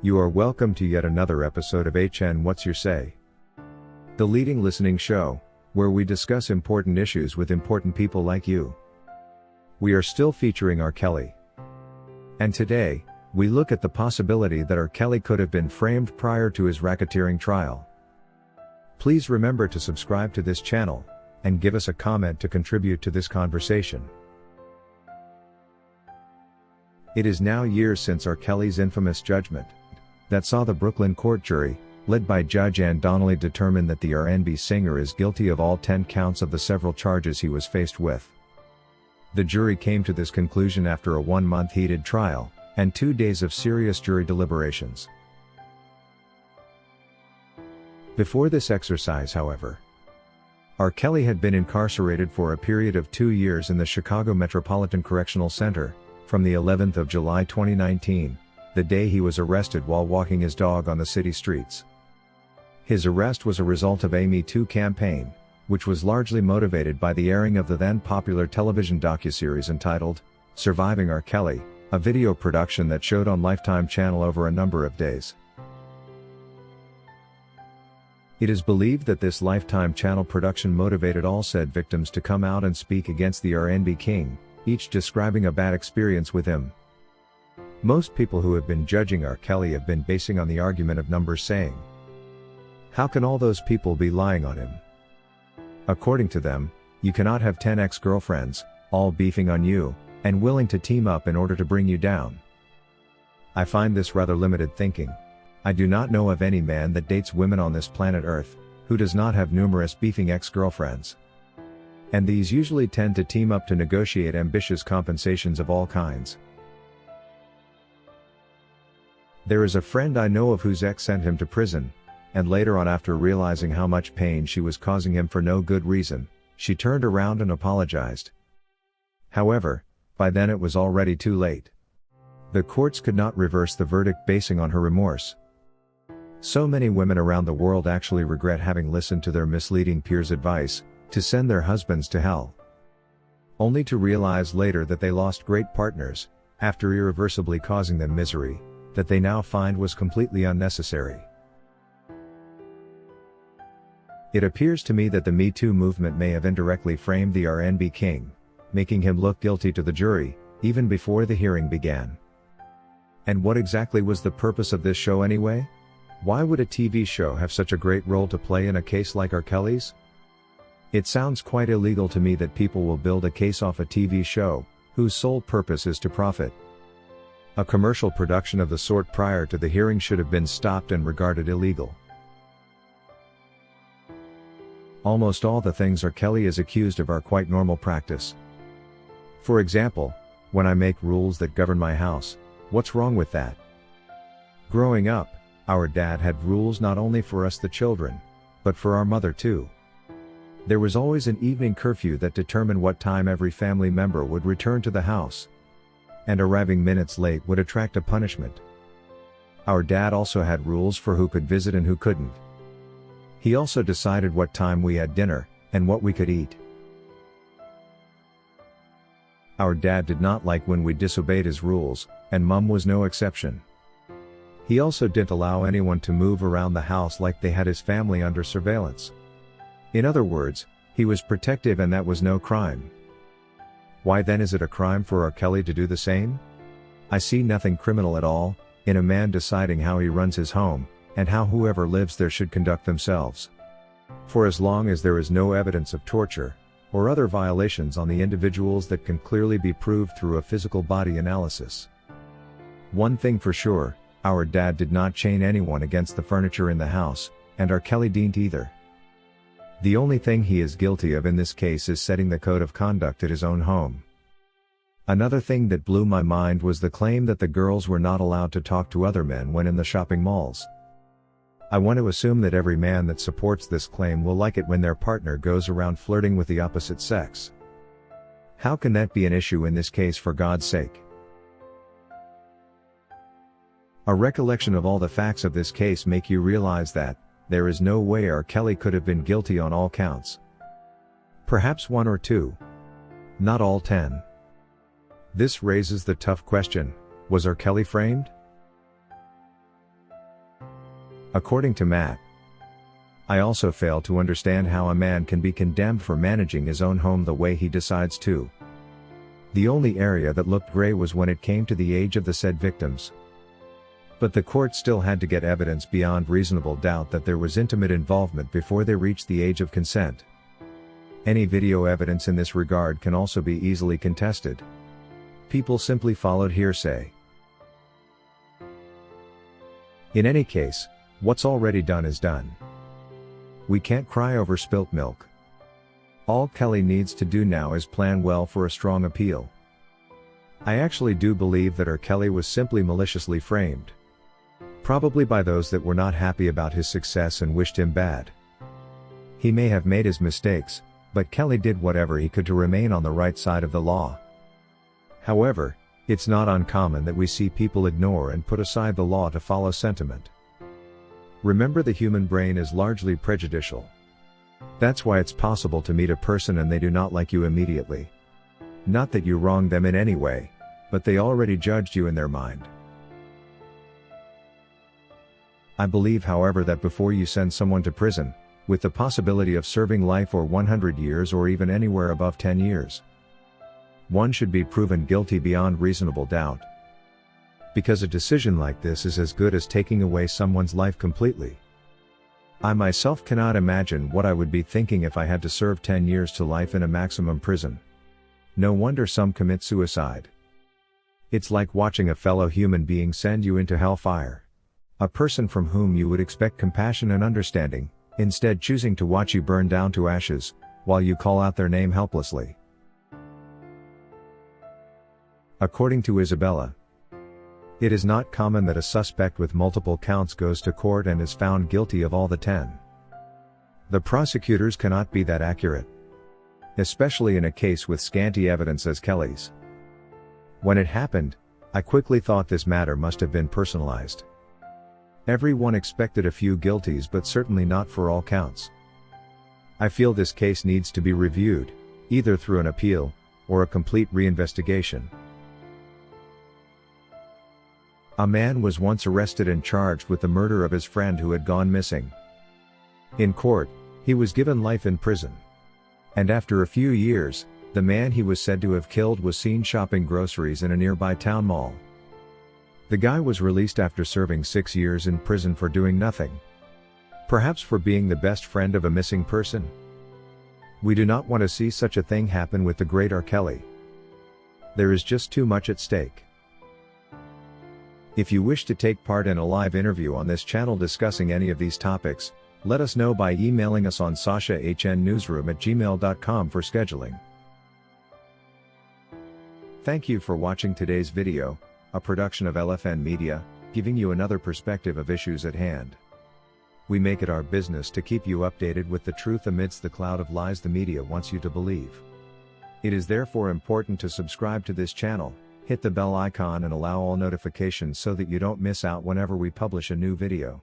You are welcome to yet another episode of HN What's Your Say? The leading listening show, where we discuss important issues with important people like you. We are still featuring R. Kelly. And today, we look at the possibility that R. Kelly could have been framed prior to his racketeering trial. Please remember to subscribe to this channel, and give us a comment to contribute to this conversation. It is now years since R. Kelly's infamous judgment that saw the Brooklyn court jury, led by Judge Ann Donnelly, determine that the R&B singer is guilty of all 10 counts of the several charges he was faced with. The jury came to this conclusion after a 1-month heated trial, and 2 days of serious jury deliberations. Before this exercise, however, R. Kelly had been incarcerated for a period of 2 years in the Chicago Metropolitan Correctional Center, from the 11th of July 2019, the day he was arrested while walking his dog on the city streets. His arrest was a result of a Me Too campaign, which was largely motivated by the airing of the then popular television docuseries entitled Surviving R. Kelly, a video production that showed on Lifetime channel over a number of days. It is believed that this Lifetime channel production motivated all said victims to come out and speak against the R&B king, each describing a bad experience with him. Most people who have been judging R. Kelly have been basing on the argument of numbers, saying, how can all those people be lying on him? According to them, you cannot have 10 ex-girlfriends, all beefing on you, and willing to team up in order to bring you down. I find this rather limited thinking. I do not know of any man that dates women on this planet Earth, who does not have numerous beefing ex-girlfriends. And these usually tend to team up to negotiate ambitious compensations of all kinds. There is a friend I know of whose ex sent him to prison, and later on, after realizing how much pain she was causing him for no good reason, she turned around and apologized. However, by then it was already too late. The courts could not reverse the verdict basing on her remorse. So many women around the world actually regret having listened to their misleading peers' advice to send their husbands to hell, only to realize later that they lost great partners, after irreversibly causing them misery that they now find was completely unnecessary. It appears to me that the Me Too movement may have indirectly framed the R&B king, making him look guilty to the jury, even before the hearing began. And what exactly was the purpose of this show anyway? Why would a TV show have such a great role to play in a case like R. Kelly's? It sounds quite illegal to me that people will build a case off a TV show, whose sole purpose is to profit. A commercial production of the sort prior to the hearing should have been stopped and regarded illegal. Almost all the things R. Kelly is accused of are quite normal practice. For example, when I make rules that govern my house, what's wrong with that? Growing up, our dad had rules not only for us the children, but for our mother too. There was always an evening curfew that determined what time every family member would return to the house. And arriving minutes late would attract a punishment. Our dad also had rules for who could visit and who couldn't. He also decided what time we had dinner, and what we could eat. Our dad did not like when we disobeyed his rules, and Mum was no exception. He also didn't allow anyone to move around the house like they had his family under surveillance. In other words, he was protective, and that was no crime. Why then is it a crime for R. Kelly to do the same? I see nothing criminal at all in a man deciding how he runs his home, and how whoever lives there should conduct themselves. For as long as there is no evidence of torture, or other violations on the individuals that can clearly be proved through a physical body analysis. One thing for sure, our dad did not chain anyone against the furniture in the house, and R. Kelly didn't either. The only thing he is guilty of in this case is setting the code of conduct at his own home. Another thing that blew my mind was the claim that the girls were not allowed to talk to other men when in the shopping malls. I want to assume that every man that supports this claim will like it when their partner goes around flirting with the opposite sex. How can that be an issue in this case, for God's sake? A recollection of all the facts of this case make you realize that there is no way R. Kelly could have been guilty on all counts. Perhaps 1 or 2. Not all 10. This raises the tough question, was R. Kelly framed? According to Matt, I also fail to understand how a man can be condemned for managing his own home the way he decides to. The only area that looked gray was when it came to the age of the said victims. But the court still had to get evidence beyond reasonable doubt that there was intimate involvement before they reached the age of consent. Any video evidence in this regard can also be easily contested. People simply followed hearsay. In any case, what's already done is done. We can't cry over spilt milk. All Kelly needs to do now is plan well for a strong appeal. I actually do believe that R. Kelly was simply maliciously framed. Probably by those that were not happy about his success and wished him bad. He may have made his mistakes, but Kelly did whatever he could to remain on the right side of the law. However, it's not uncommon that we see people ignore and put aside the law to follow sentiment. Remember, the human brain is largely prejudicial. That's why it's possible to meet a person and they do not like you immediately. Not that you wronged them in any way, but they already judged you in their mind. I believe, however, that before you send someone to prison, with the possibility of serving life or 100 years or even anywhere above 10 years, one should be proven guilty beyond reasonable doubt. Because a decision like this is as good as taking away someone's life completely. I myself cannot imagine what I would be thinking if I had to serve 10 years to life in a maximum prison. No wonder some commit suicide. It's like watching a fellow human being send you into hellfire. A person from whom you would expect compassion and understanding, instead choosing to watch you burn down to ashes, while you call out their name helplessly. According to Isabella, it is not common that a suspect with multiple counts goes to court and is found guilty of all the 10. The prosecutors cannot be that accurate. Especially in a case with scanty evidence as Kelly's. When it happened, I quickly thought this matter must have been personalized. Everyone expected a few guilties, but certainly not for all counts. I feel this case needs to be reviewed, either through an appeal, or a complete reinvestigation. A man was once arrested and charged with the murder of his friend who had gone missing. In court, he was given life in prison. And after a few years, the man he was said to have killed was seen shopping groceries in a nearby town mall. The guy was released after serving 6 years in prison for doing nothing. Perhaps for being the best friend of a missing person. We do not want to see such a thing happen with the great R. Kelly. There is just too much at stake. If you wish to take part in a live interview on this channel discussing any of these topics, let us know by emailing us on sashahnnewsroom@gmail.com for scheduling. Thank you for watching today's video, a production of LFN Media, giving you another perspective of issues at hand. We make it our business to keep you updated with the truth amidst the cloud of lies the media wants you to believe. It is therefore important to subscribe to this channel, hit the bell icon and allow all notifications so that you don't miss out whenever we publish a new video.